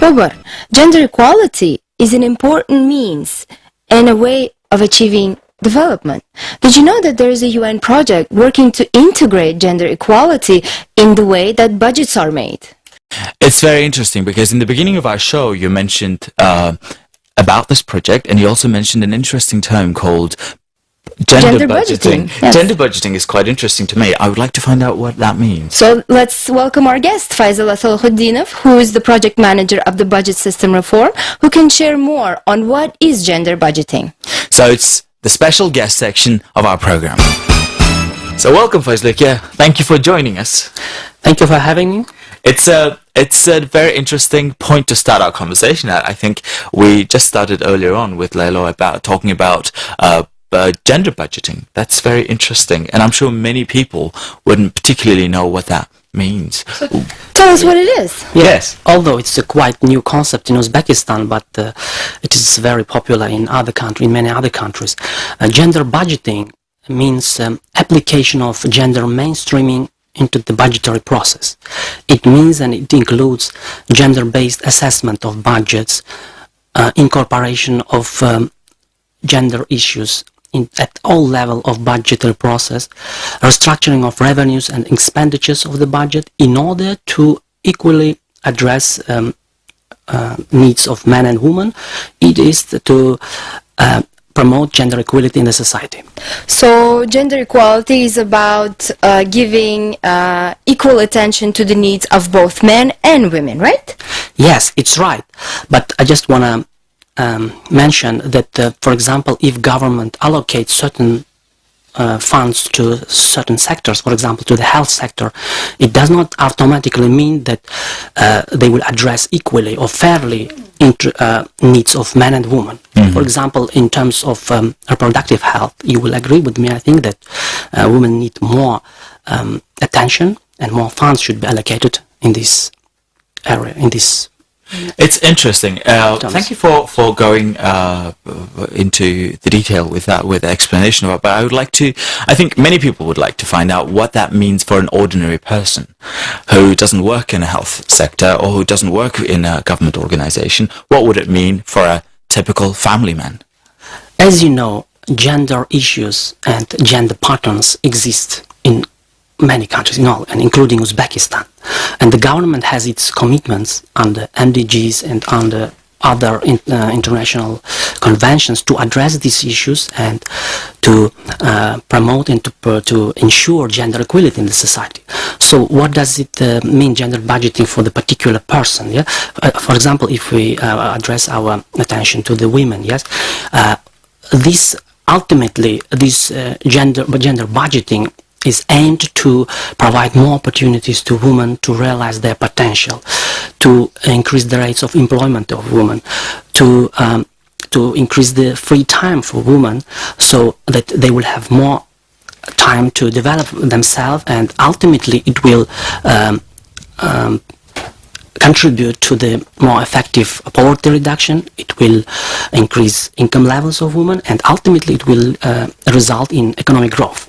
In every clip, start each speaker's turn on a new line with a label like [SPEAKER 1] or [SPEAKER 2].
[SPEAKER 1] Robert, gender equality is an important means and a way of achieving development. Did you know that there is a UN project working to integrate gender equality in the way that budgets are made?
[SPEAKER 2] It's very interesting because in the beginning of our show you mentioned about this project, and you also mentioned an interesting term called gender budgeting.
[SPEAKER 1] Yes.
[SPEAKER 2] Gender budgeting is quite interesting to me. I would like to find out what that means.
[SPEAKER 1] So let's welcome our guest, Fayzulla Salakhuddinov, who is the project manager of the budget system reform, who can share more on what is gender budgeting.
[SPEAKER 2] So it's the special guest section of our program. So welcome, Fayzulla. Thank you for joining us.
[SPEAKER 3] Thank you for having me.
[SPEAKER 2] It's a very interesting point to start our conversation at. I think we just started earlier on with Lalo about talking about gender budgeting. That's very interesting, and I'm sure many people wouldn't particularly know what that means.
[SPEAKER 1] Tell us what it is.
[SPEAKER 2] Yes.
[SPEAKER 3] Although it's a quite new concept in Uzbekistan, but it is very popular in many other countries. Gender budgeting means application of gender mainstreaming into the budgetary process. It means and it includes gender-based assessment of budgets, incorporation of gender issues at all levels of budgetary process, restructuring of revenues and expenditures of the budget in order to equally address needs of men and women. It is to promote gender equality in the society.
[SPEAKER 1] So gender equality is about giving equal attention to the needs of both men and women, right?
[SPEAKER 3] Yes, it's right. But I just want to mention that, for example, if government allocates certain funds to certain sectors, for example, to the health sector, it does not automatically mean that they will address equally or fairly needs of men and women. Mm-hmm. For example, in terms of reproductive health, you will agree with me, I think, that women need more attention and more funds should be allocated in this area, in this.
[SPEAKER 2] It's interesting. Thank you for going into the detail with that, with the explanation of it. But I think many people would like to find out what that means for an ordinary person who doesn't work in a health sector or who doesn't work in a government organization. What would it mean for a typical family man?
[SPEAKER 3] As you know, gender issues and gender patterns exist in many countries, and including Uzbekistan. And the government has its commitments under MDGs and under other international conventions to address these issues and to promote and to ensure gender equality in the society. So what does it mean, gender budgeting for the particular person? Yeah? For example, if we address our attention to the women, yes, this gender budgeting is aimed to provide more opportunities to women to realize their potential, to increase the rates of employment of women, to increase the free time for women so that they will have more time to develop themselves, and ultimately it will contribute to the more effective poverty reduction. It will increase income levels of women, and ultimately it will result in economic growth.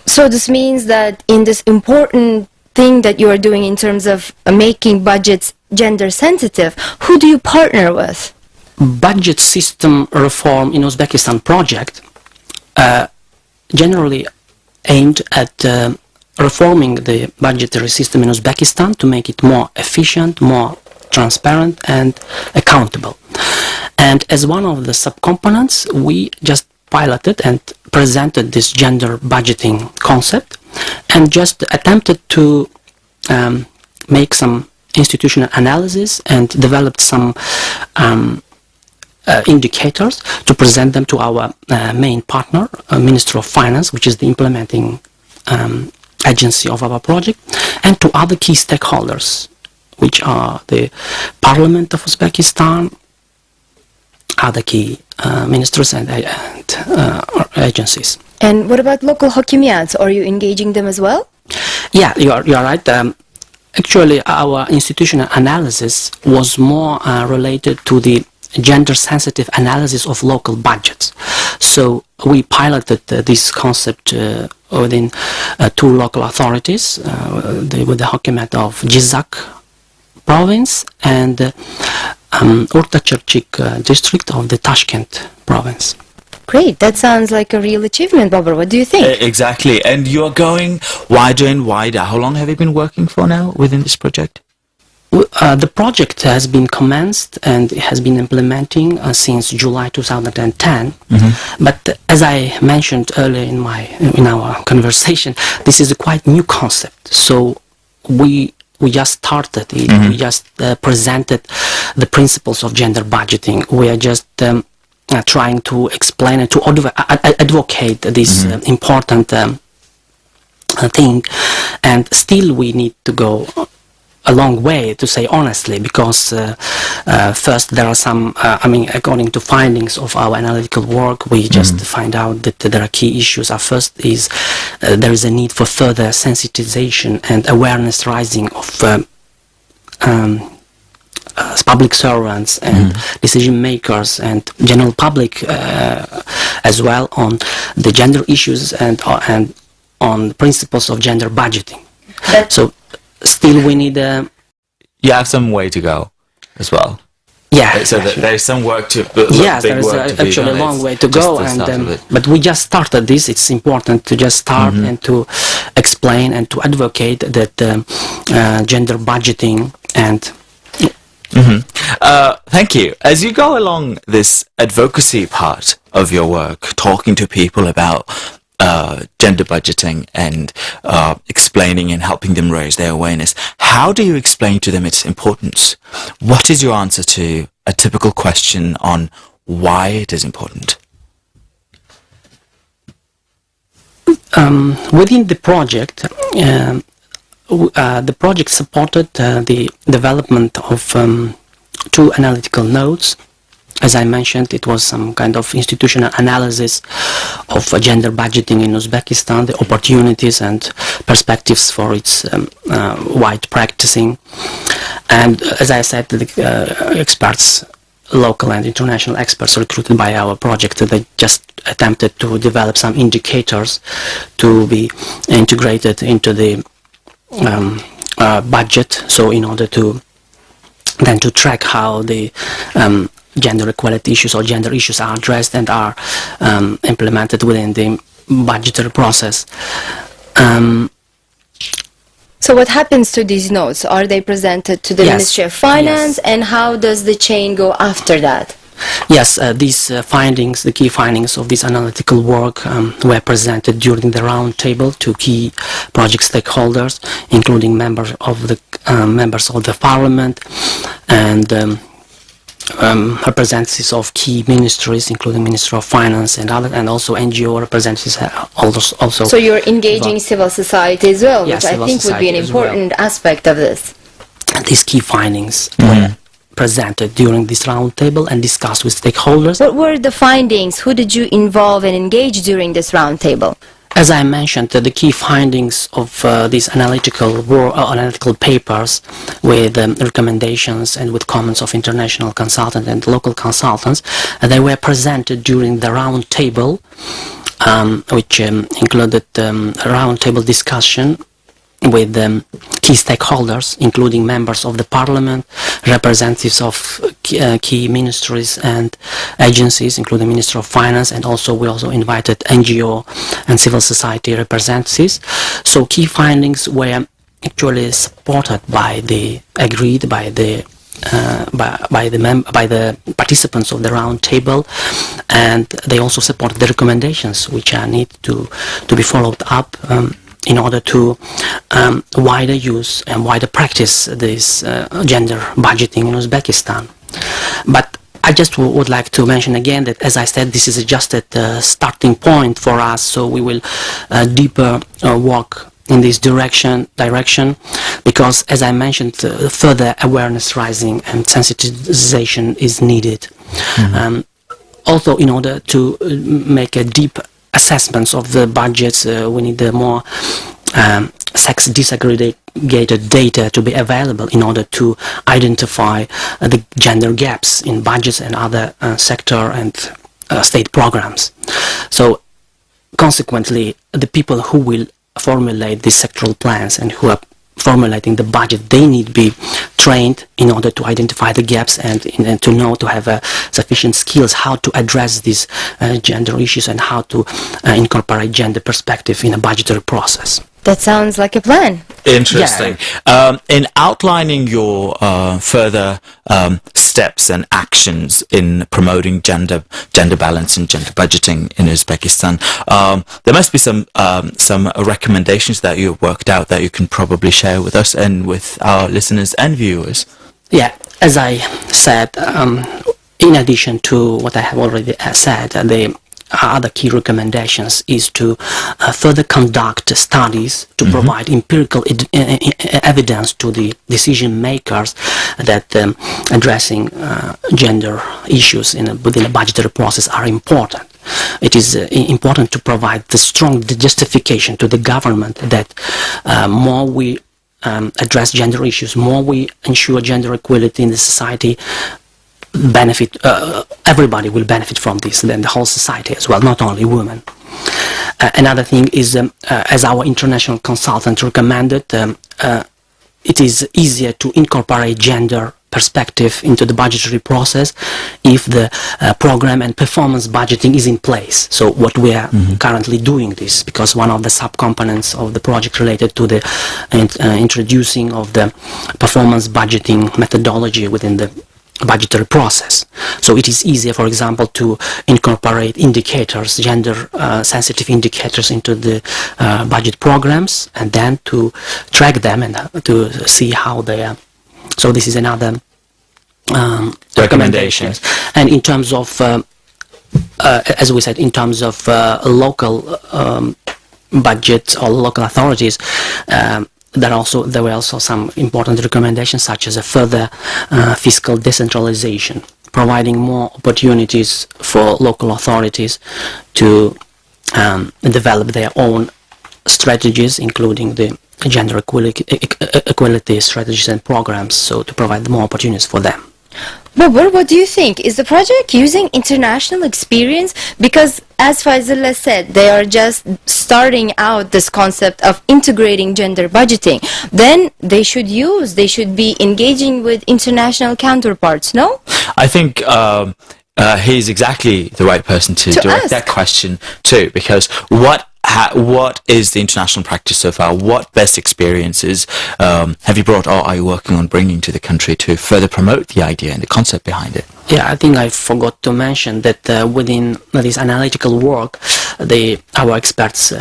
[SPEAKER 1] So this means that in this important thing that you are doing in terms of making budgets gender sensitive, who do you partner with?
[SPEAKER 3] Budget system reform in Uzbekistan project generally aimed at reforming the budgetary system in Uzbekistan to make it more efficient, more transparent and accountable. And as one of the subcomponents, we just piloted and presented this gender budgeting concept and just attempted to make some institutional analysis and developed some indicators to present them to our main partner, Ministry of Finance, which is the implementing agency of our project, and to other key stakeholders, which are the Parliament of Uzbekistan, other key ministers and agencies.
[SPEAKER 1] And what about local hakimiyats? Are you engaging them as well?
[SPEAKER 3] Yeah, you are right. Actually, our institutional analysis was more related to the gender-sensitive analysis of local budgets. So we piloted this concept within two local authorities with the Hakimat of Jizak province and Orta-Chirchik district of the Tashkent province.
[SPEAKER 1] Great, that sounds like a real achievement, Bobber. What do you think?
[SPEAKER 2] Exactly, and you're going wider and wider. How long have you been working for now within this project?
[SPEAKER 3] The project has been commenced and has been implementing since July 2010. But as I mentioned earlier in our conversation, this is a quite new concept. So we just started it. We just presented the principles of gender budgeting. We are just trying to explain and to advocate this important thing, and still we need to go a long way, to say honestly, because first there are some, according to findings of our analytical work, we just find out that there are key issues. First is there is a need for further sensitization and awareness raising of public servants and decision makers and general public as well on the gender issues and on the principles of gender budgeting. So still we need
[SPEAKER 2] you have some way to go as well.
[SPEAKER 3] Yeah,
[SPEAKER 2] so there is some work to
[SPEAKER 3] yes, there is actually a long way to go, and but we just started this. It's important to just start and to explain and to advocate that gender budgeting and
[SPEAKER 2] thank you. As you go along this advocacy part of your work, talking to people about gender budgeting and explaining and helping them raise their awareness, how do you explain to them its importance? What is your answer to a typical question on why it is important?
[SPEAKER 3] Within the project, the project supported the development of two analytical nodes. As I mentioned, it was some kind of institutional analysis of gender budgeting in Uzbekistan, the opportunities and perspectives for its wide practicing. And as I said, the experts, local and international experts recruited by our project, they just attempted to develop some indicators to be integrated into the budget, so in order to then to track how the gender equality issues or gender issues are addressed and are implemented within the budgetary process.
[SPEAKER 1] So what happens to these notes? Are they presented to the Ministry of Finance, and how does the chain go after that?
[SPEAKER 3] Yes, these findings, the key findings of this analytical work were presented during the round table to key project stakeholders, including members of the parliament and representatives of key ministries, including Ministry of Finance and other, and also NGO representatives also.
[SPEAKER 1] So you're engaging civil society as well,
[SPEAKER 3] Yes,
[SPEAKER 1] which I think would be an important aspect of this.
[SPEAKER 3] These key findings were presented during this round table and discussed with stakeholders.
[SPEAKER 1] What were the findings? Who did you involve and engage during this round table?
[SPEAKER 3] As I mentioned, the key findings of these analytical papers with recommendations and with comments of international consultants and local consultants, they were presented during the round table, which included a round table discussion with key stakeholders, including members of the parliament, representatives of key ministries and agencies, including Ministry of Finance, and also we also invited NGO and civil society representatives. So key findings were actually supported by the participants of the round table, and they also support the recommendations which are need to be followed up in order to wider use and wider practice this gender budgeting in Uzbekistan. But I just would like to mention again that, as I said, this is just a starting point for us, so we will deeper work in this direction, because, as I mentioned, further awareness raising and sensitization is needed. Also, in order to make a deep assessments of the budgets, we need the more sex disaggregated data to be available in order to identify the gender gaps in budgets and other sector and state programs. So consequently, the people who will formulate these sectoral plans and who are formulating the budget, they need to be trained in order to identify the gaps and to know, to have sufficient skills how to address these gender issues and how to incorporate gender perspective in a budgetary process.
[SPEAKER 1] That sounds like a plan.
[SPEAKER 2] Interesting. In outlining your further steps and actions in promoting gender balance and gender budgeting in Uzbekistan, there must be some recommendations that you've worked out that you can probably share with us and with our listeners and viewers.
[SPEAKER 3] Yeah, as I said, in addition to what I have already said, the other key recommendations is to further conduct studies to provide empirical evidence to the decision makers that addressing gender issues within a budgetary process are important. It is important to provide the strong justification to the government that more we address gender issues, more we ensure gender equality in the society, everybody will benefit from this, then the whole society as well, not only women. Another thing is, as our international consultant recommended, it is easier to incorporate gender perspective into the budgetary process if the program and performance budgeting is in place. So what we are currently doing this, because one of the subcomponents of the project related to the introducing of the performance budgeting methodology within the budgetary process. So it is easier, for example, to incorporate indicators, gender sensitive indicators into the budget programs, and then to track them and to see how they are. So this is another recommendation. And in terms of, as we said, in terms of local budgets or local authorities, there were also some important recommendations, such as a further fiscal decentralization, providing more opportunities for local authorities to develop their own strategies, including the gender equality strategies and programs, so to provide more opportunities for them.
[SPEAKER 1] But what do you think? Is the project using international experience? Because, as Fayzulla said, they are just starting out this concept of integrating gender budgeting. Then they should be engaging with international counterparts, no?
[SPEAKER 2] I think he's exactly the right person to direct that question to, because what is the international practice so far? What best experiences have you brought, or are you working on bringing to the country to further promote the idea and the concept behind it?
[SPEAKER 3] Yeah, I think I forgot to mention that within this analytical work, our experts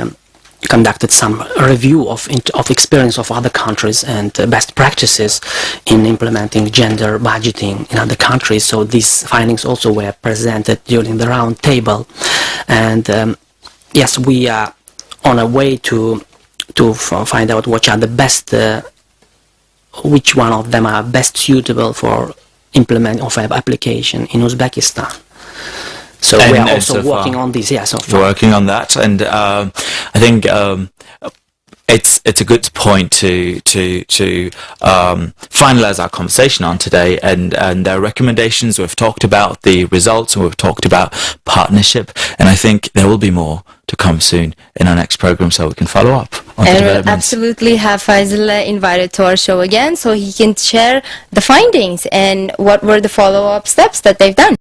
[SPEAKER 3] conducted some review of experience of other countries and best practices in implementing gender budgeting in other countries. So these findings also were presented during the round table, and yes, we are on a way to find out which are the best, which one of them are best suitable for application in Uzbekistan. So we are also working on this. Yeah, so far.
[SPEAKER 2] Working on that, and I think it's a good point to finalize our conversation on today, and our recommendations. We've talked about the results, and we've talked about partnership, and I think there will be more to come soon in our next program, so we can follow up on the
[SPEAKER 1] And we'll
[SPEAKER 2] developments.
[SPEAKER 1] absolutely have Fayzulla invited to our show again, so he can share the findings and what were the follow-up steps that they've done.